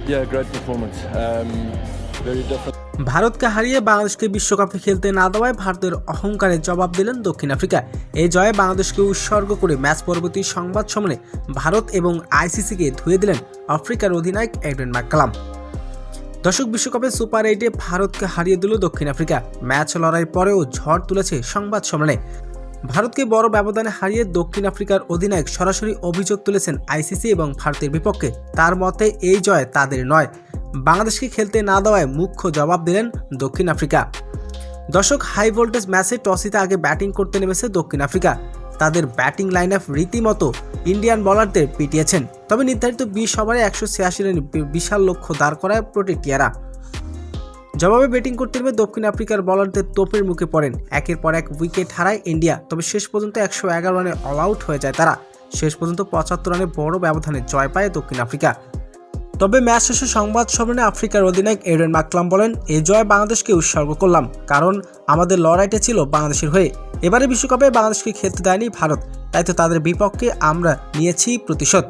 Yeah, great performance. Very different. ভারতকে হারিয়ে বাংলাদেশকে বিশ্বকাপে খেলতে না দেওয়ায় ভারতের অহংকারের জবাব দিলেন দক্ষিণ আফ্রিকা। এই জয়ে বাংলাদেশকে উৎসর্গ করে ম্যাচ পরবর্তী সংবাদ সম্মেলনে ভারত এবং আইসিসিকে ধুয়ে দিলেন আফ্রিকার অধিনায়ক এডেন ম্যাককালাম। দর্শক, বিশ্বকাপে সুপার 8-এ ভারতকে হারিয়ে দিল দক্ষিণ আফ্রিকা। ম্যাচ লড়াইয়ের পরেও ঝড় তুলেছে সংবাদ সম্মেলনে। ভারতকে বড় ব্যবধানে হারিয়ে দক্ষিণ আফ্রিকার অধিনায়ক সরাসরি অভিযোগ তুলেছেন আইসিসি এবং ভারতের বিপক্ষে। তার মতে এই জয় তাদের নয়, বাংলাদেশকে খেলতে না দেওয়ায় মুখ্য জবাব দিলেন দক্ষিণ আফ্রিকা। দর্শক, হাই ভোল্টেজ ম্যাচে টসিতে আগে ব্যাটিং করতে নেমেছে দক্ষিণ আফ্রিকা। তাদের ব্যাটিং লাইন আপ রীতিমতো ইন্ডিয়ান বোলারদের পিটিয়েছেন। তবে নির্ধারিত 20 ওভারে 186 রানের বিশাল লক্ষ্য দাঁড় করায় প্রোটেক্টিয়ারা। জবাবে ব্যাটিং করতে নেমে দক্ষিণ আফ্রিকার বোলারদের তোপের মুখে পড়েন। একের পর এক উইকেট হারায় ইন্ডিয়া। তবে শেষ পর্যন্ত 111 রানে অল আউট হয়ে যায় তারা। শেষ পর্যন্ত 75 রানে বড় ব্যবধানে জয় পায় দক্ষিণ আফ্রিকা। তবে ম্যাচ শেষে সংবাদ সম্মেলনে আফ্রিকার অধিনায়ক এডেন ম্যাককালাম বলেন, এই জয় বাংলাদেশকে উৎসর্গ করলাম, কারণ আমাদের লড়াইটা ছিল বাংলাদেশের হয়ে। এবারে বিশ্বকাপে বাংলাদেশকে খেলতে দেয়নি ভারত, তাই তো তাদের বিপক্ষে আমরা নিয়েছি প্রতিশোধ।